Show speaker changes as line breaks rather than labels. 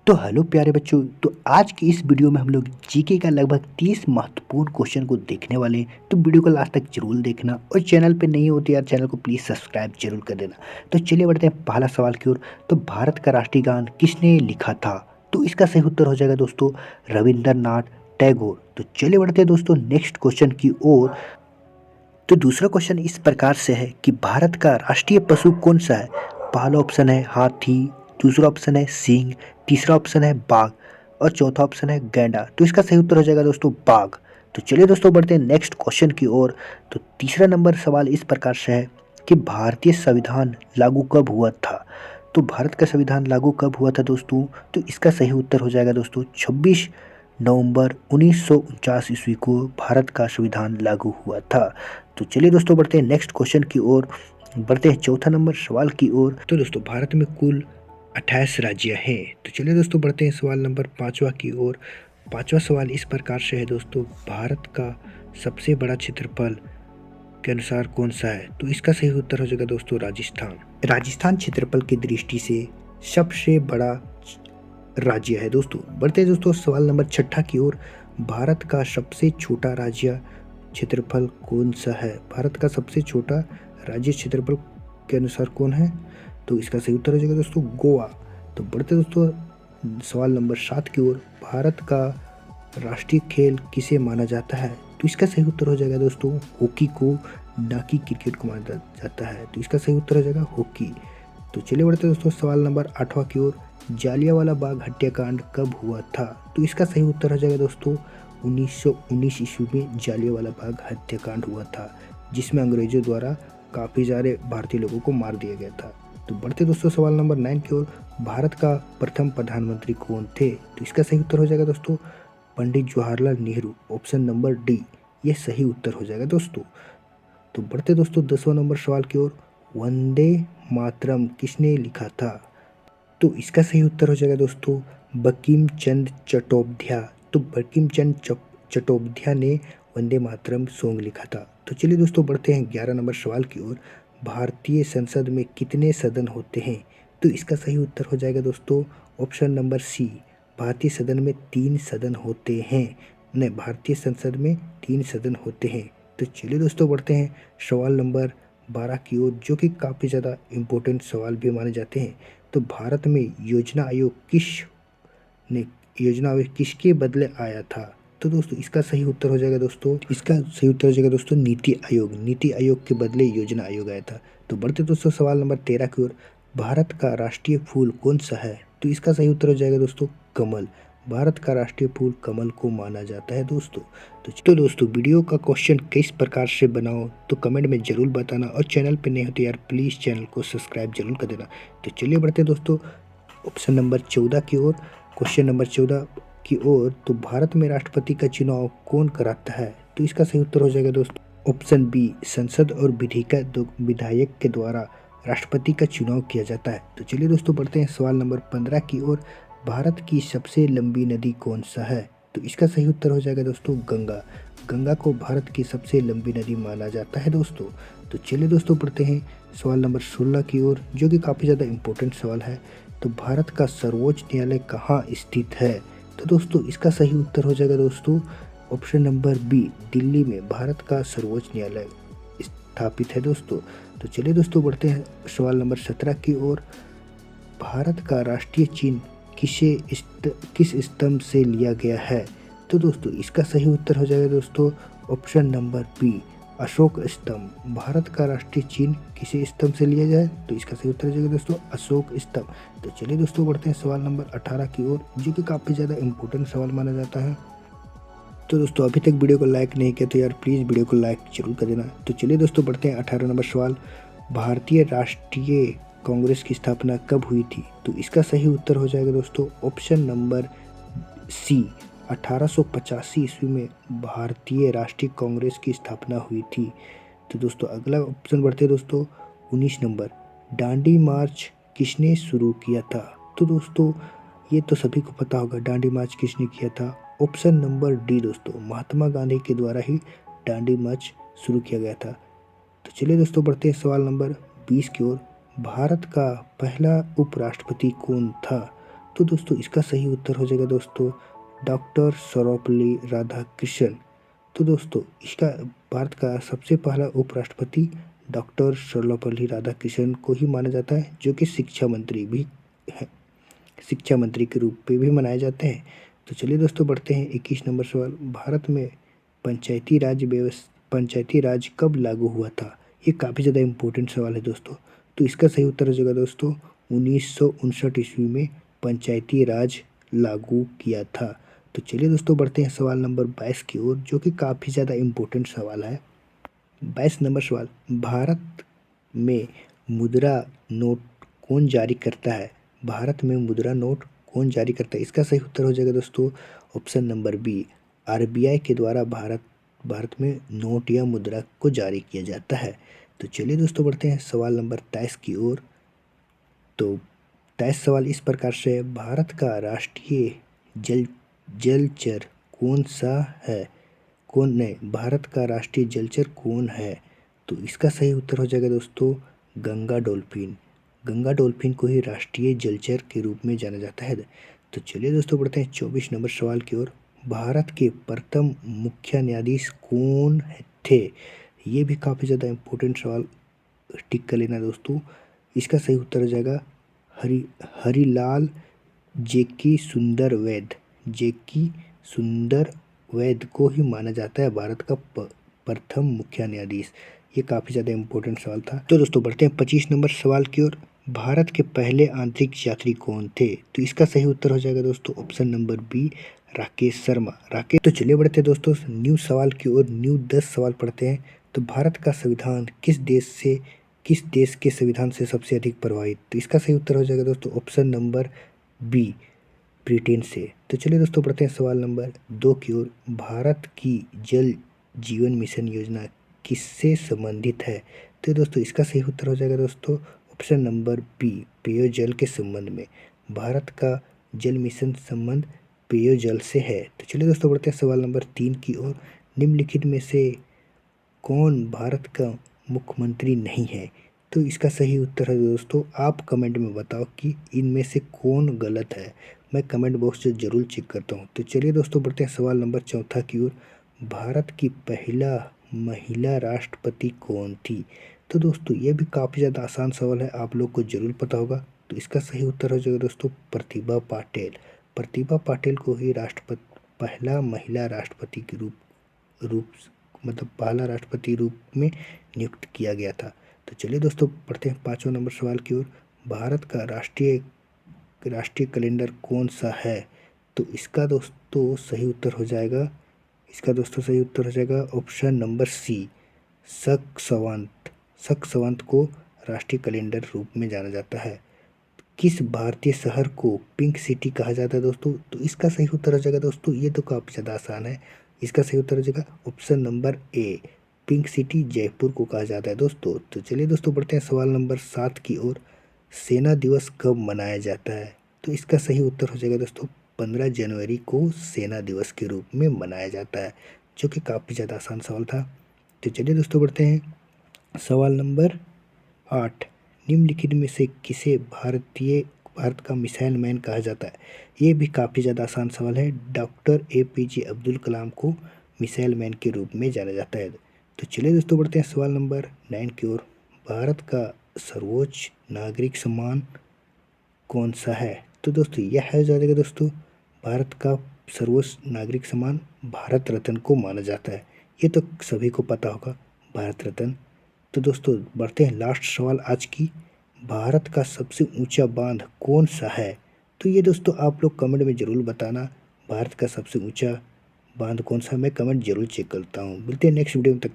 तो हेलो प्यारे बच्चों। तो आज की इस वीडियो में हम लोग जीके का लगभग 30 महत्वपूर्ण क्वेश्चन को देखने वाले हैं। तो वीडियो को लास्ट तक जरूर देखना और चैनल पे नहीं हो तो यार चैनल को प्लीज़ सब्सक्राइब जरूर कर देना। तो चलिए बढ़ते हैं पहला सवाल की ओर। तो भारत का राष्ट्रीय गान किसने लिखा था? तो इसका सही उत्तर हो जाएगा दोस्तों रविंद्रनाथ टैगोर। तो चलिए बढ़ते हैं दोस्तों नेक्स्ट क्वेश्चन की ओर। तो दूसरा क्वेश्चन इस प्रकार से है कि भारत का राष्ट्रीय पशु कौन सा है? पहला ऑप्शन है हाथी, दूसरा ऑप्शन है सिंह, तीसरा ऑप्शन है बाघ और चौथा ऑप्शन है गैंडा। तो इसका सही उत्तर हो जाएगा दोस्तों बाघ। तो चलिए दोस्तों बढ़ते हैं नेक्स्ट क्वेश्चन की ओर। तो तीसरा नंबर सवाल इस प्रकार से है कि भारतीय संविधान लागू कब हुआ था? तो भारत का संविधान लागू कब हुआ था दोस्तों? तो इसका सही उत्तर हो जाएगा दोस्तों 26 नवंबर 1949 ईस्वी को भारत का संविधान लागू हुआ था। तो चलिए दोस्तों बढ़ते हैं नेक्स्ट क्वेश्चन की ओर। बढ़ते हैं चौथा नंबर सवाल की ओर। तो दोस्तों भारत में कुल 28 राज्य हैं। तो चलिए दोस्तों बढ़ते हैं सवाल नंबर पाँचवा की ओर। पांचवा सवाल इस प्रकार से है दोस्तों, भारत का सबसे बड़ा क्षेत्रफल के अनुसार कौन सा है? तो इसका सही उत्तर हो जाएगा दोस्तों राजस्थान। राजस्थान क्षेत्रफल की दृष्टि से सबसे बड़ा राज्य है दोस्तों। बढ़ते हैं दोस्तों सवाल नंबर छठा की ओर। भारत का सबसे छोटा राज्य क्षेत्रफल कौन सा है? भारत का सबसे छोटा राज्य क्षेत्रफल के अनुसार कौन है? तो इसका सही उत्तर हो जाएगा दोस्तों गोवा। तो बढ़ते दोस्तों सवाल नंबर 7 की ओर। भारत का राष्ट्रीय खेल किसे माना जाता है? तो इसका सही उत्तर हो जाएगा दोस्तों हॉकी को, ना कि क्रिकेट को माना जाता है। तो इसका सही उत्तर हो जाएगा हॉकी। तो चलिए बढ़ते दोस्तों सवाल नंबर 8वां की ओर। जालियांवाला बाग हत्याकांड कब हुआ था? तो इसका सही उत्तर हो जाएगा दोस्तों 1919 ईस्वी में जालियांवाला बाग हत्याकांड हुआ था, जिसमें अंग्रेजों द्वारा काफ़ी सारे भारतीय लोगों को मार दिया गया था। तो बढ़ते दोस्तों सवाल नंबर 9 की ओर। भारत का प्रथम प्रधानमंत्री कौन थे? तो इसका सही उत्तर हो जाएगा दोस्तों Pandit Jawaharlal Nehru. Option number D ये सही उत्तर हो जाएगा दोस्तों। तो बढ़ते दोस्तों 10वां नंबर सवाल की ओर। वंदे मातरम किसने लिखा था? तो इसका सही उत्तर हो जाएगा दोस्तों बंकिम चंद्र चट्टोपाध्याय। तो बंकिम चंद्र चट्टोपाध्याय ने वंदे मातरम सॉन्ग लिखा था। तो चलिए दोस्तों बढ़ते हैं 11 नंबर सवाल की ओर। भारतीय संसद में कितने सदन होते हैं? तो इसका सही उत्तर हो जाएगा दोस्तों ऑप्शन नंबर सी, भारतीय सदन में 3 सदन होते हैं। नहीं, भारतीय संसद में 3 सदन होते हैं। तो चलिए दोस्तों बढ़ते हैं सवाल नंबर 12 की ओर, जो कि काफ़ी ज़्यादा इम्पोर्टेंट सवाल भी माने जाते हैं। तो भारत में योजना आयोग किसके बदले आया था? तो दोस्तों इसका सही उत्तर हो जाएगा दोस्तों नीति आयोग। नीति आयोग के बदले योजना आयोग आया था। तो बढ़ते दोस्तों सवाल नंबर 13 की ओर। भारत का राष्ट्रीय फूल कौन सा है? तो इसका सही उत्तर हो जाएगा दोस्तों कमल। भारत का राष्ट्रीय फूल कमल को माना जाता है दोस्तों। तो दोस्तों वीडियो का क्वेश्चन किस प्रकार से बनाओ तो कमेंट में जरूर बताना, और चैनल पे नहीं हो तो यार प्लीज़ चैनल को सब्सक्राइब जरूर कर देना। तो चलिए बढ़ते दोस्तों ऑप्शन नंबर 14 की ओर। क्वेश्चन नंबर 14 की ओर। तो भारत में राष्ट्रपति का चुनाव कौन कराता है? तो इसका सही उत्तर हो जाएगा दोस्तों ऑप्शन बी, संसद और विधायक के द्वारा राष्ट्रपति का चुनाव किया जाता है। तो चलिए दोस्तों बढ़ते हैं सवाल नंबर 15 की ओर। भारत की सबसे लंबी नदी कौन सा है? तो इसका सही उत्तर हो जाएगा दोस्तों गंगा। गंगा को भारत की सबसे लंबी नदी माना जाता है दोस्तों। तो चलिए दोस्तों बढ़ते हैं सवाल नंबर 16 की ओर, जो कि काफ़ी ज़्यादा इम्पोर्टेंट सवाल है। तो भारत का सर्वोच्च न्यायालय कहाँ स्थित है? तो दोस्तों इसका सही उत्तर हो जाएगा दोस्तों ऑप्शन नंबर बी, दिल्ली में भारत का सर्वोच्च न्यायालय स्थापित है दोस्तों। तो चलिए दोस्तों बढ़ते हैं सवाल नंबर 17 की ओर। भारत का राष्ट्रीय चिन्ह किस स्तंभ से लिया गया है? तो दोस्तों इसका सही उत्तर हो जाएगा दोस्तों ऑप्शन नंबर बी, अशोक स्तंभ। भारत का राष्ट्रीय चिन्ह किसी स्तंभ से लिया जाए तो इसका सही उत्तर हो जाएगा दोस्तों अशोक स्तंभ। तो चलिए दोस्तों बढ़ते हैं सवाल नंबर 18 की ओर, जो कि काफ़ी ज़्यादा इम्पोर्टेंट सवाल माना जाता है। तो दोस्तों अभी तक वीडियो को लाइक नहीं किया तो यार प्लीज़ वीडियो को लाइक जरूर कर देना। तो चलिए दोस्तों बढ़ते हैं 18 नंबर सवाल। भारतीय राष्ट्रीय कांग्रेस की स्थापना कब हुई थी? तो इसका सही उत्तर हो जाएगा दोस्तों ऑप्शन नंबर सी, 1885 ईस्वी में भारतीय राष्ट्रीय कांग्रेस की स्थापना हुई थी। तो दोस्तों अगला ऑप्शन बढ़ते दोस्तों 19 नंबर। दांडी मार्च किसने शुरू किया था? तो दोस्तों ये तो सभी को पता होगा दांडी मार्च किसने किया था। ऑप्शन नंबर डी दोस्तों, महात्मा गांधी के द्वारा ही दांडी मार्च शुरू किया गया था। तो चलिए दोस्तों बढ़ते हैं सवाल नंबर 20 की ओर। भारत का पहला उपराष्ट्रपति कौन था? तो दोस्तों इसका सही उत्तर हो जाएगा दोस्तों डॉक्टर सर्वपल्ली राधाकृष्णन। तो दोस्तों इसका भारत का सबसे पहला उपराष्ट्रपति डॉक्टर सर्वपल्ली राधाकृष्णन को ही माना जाता है, जो कि शिक्षा मंत्री भी है, शिक्षा मंत्री के रूप में भी मनाए जाते हैं। तो चलिए दोस्तों बढ़ते हैं 21 नंबर सवाल। भारत में पंचायती राज कब लागू हुआ था? ये काफ़ी ज़्यादा इम्पोर्टेंट सवाल है दोस्तों। तो इसका सही उत्तर हो जाएगा दोस्तों 1959 ईस्वी में पंचायती राज लागू किया था। तो चलिए दोस्तों बढ़ते हैं सवाल नंबर 22 की ओर, जो कि काफ़ी ज़्यादा इम्पोर्टेंट सवाल है। 22 नंबर सवाल, भारत में मुद्रा नोट कौन जारी करता है? भारत में मुद्रा नोट कौन जारी करता है? इसका सही उत्तर हो जाएगा दोस्तों ऑप्शन नंबर बी, आरबीआई के द्वारा भारत में नोट या मुद्रा को जारी किया जाता है। तो चलिए दोस्तों बढ़ते हैं सवाल नंबर 23 की ओर। तो 23 सवाल इस प्रकार से है, भारत का राष्ट्रीय जलचर कौन सा है? भारत का राष्ट्रीय जलचर कौन है? तो इसका सही उत्तर हो जाएगा दोस्तों गंगा डॉल्फिन। गंगा डॉल्फिन को ही राष्ट्रीय जलचर के रूप में जाना जाता है। तो चलिए दोस्तों बढ़ते हैं 24 नंबर सवाल की ओर। भारत के प्रथम मुख्य न्यायाधीश कौन थे? ये भी काफ़ी ज़्यादा इम्पोर्टेंट सवाल, टिक कर लेना दोस्तों। इसका सही उत्तर हो जाएगा हरिलाल जेकी सुंदर वैद को ही माना जाता है भारत का प्रथम मुख्य न्यायाधीश। ये काफ़ी ज़्यादा इम्पोर्टेंट सवाल था। तो दोस्तों बढ़ते हैं 25 नंबर सवाल की ओर। भारत के पहले आंतरिक यात्री कौन थे? तो इसका सही उत्तर हो जाएगा दोस्तों option number B, Rakesh Sharma. तो चलिए बढ़ते हैं दोस्तों न्यू सवाल की ओर। न्यू 10 सवाल पढ़ते हैं। तो भारत का संविधान किस देश के संविधान से सबसे अधिक प्रभावित? तो इसका सही उत्तर हो जाएगा दोस्तों ऑप्शन नंबर बी, ब्रिटेन से। तो चलिए दोस्तों बढ़ते हैं सवाल नंबर 2 की ओर। भारत की जल जीवन मिशन योजना किससे संबंधित है? तो दोस्तों इसका सही उत्तर हो जाएगा दोस्तों ऑप्शन नंबर बी, पेयजल के संबंध में। भारत का जल मिशन संबंध पेयजल से है। तो चलिए दोस्तों बढ़ते हैं सवाल नंबर 3 की ओर। निम्नलिखित में से कौन भारत का मुख्यमंत्री नहीं है? तो इसका सही उत्तर है दोस्तों, आप कमेंट में बताओ कि इनमें से कौन गलत है। मैं कमेंट बॉक्स से ज़रूर चेक करता हूँ। तो चलिए दोस्तों बढ़ते हैं सवाल नंबर 4 की ओर। भारत की पहला महिला राष्ट्रपति कौन थी? तो दोस्तों ये भी काफ़ी ज़्यादा आसान सवाल है, आप लोग को ज़रूर पता होगा। तो इसका सही उत्तर हो जाएगा दोस्तों प्रतिभा पाटिल। प्रतिभा पाटिल को ही पहला महिला राष्ट्रपति के रूप मतलब पहला राष्ट्रपति रूप में नियुक्त किया गया था। तो चलिए दोस्तों पढ़ते हैं 5वां नंबर सवाल की ओर। भारत का राष्ट्रीय कैलेंडर कौन सा है? तो इसका दोस्तों सही उत्तर हो जाएगा ऑप्शन नंबर सी, शक संवत को राष्ट्रीय कैलेंडर रूप में जाना जाता है। किस भारतीय शहर को पिंक सिटी कहा जाता है दोस्तों? तो इसका सही उत्तर हो जाएगा दोस्तों, ये तो काफ़ी ज़्यादा आसान है। इसका सही उत्तर हो जाएगा option number A, pink city Jaipur को कहा जाता है दोस्तों। तो चलिए दोस्तों बढ़ते हैं सवाल नंबर 7 की ओर। सेना दिवस कब मनाया जाता है? तो इसका सही उत्तर हो जाएगा दोस्तों 15 जनवरी को सेना दिवस के रूप में मनाया जाता है, जो कि काफ़ी ज़्यादा आसान सवाल था। तो चलिए दोस्तों बढ़ते हैं सवाल नंबर 8। निम्नलिखित में से किसे भारत का मिसाइल मैन कहा जाता है? ये भी काफ़ी ज़्यादा आसान सवाल है। डॉक्टर APJ अब्दुल कलाम को मिसाइल मैन के रूप में जाना जाता है। तो चलिए दोस्तों बढ़ते हैं सवाल नंबर 9 की ओर। भारत का सर्वोच्च नागरिक सम्मान कौन सा है? तो दोस्तों यह है जाएगा दोस्तों भारत का सर्वोच्च नागरिक सम्मान भारत रत्न को माना जाता है। ये तो सभी को पता होगा, भारत रत्न। तो दोस्तों बढ़ते हैं लास्ट सवाल आज की। भारत का सबसे ऊंचा बांध कौन सा है? तो ये दोस्तों आप लोग कमेंट में ज़रूर बताना, भारत का सबसे ऊंचा बांध कौन सा। मैं कमेंट जरूर चेक करता हूँ। मिलते हैं नेक्स्ट वीडियो में, तक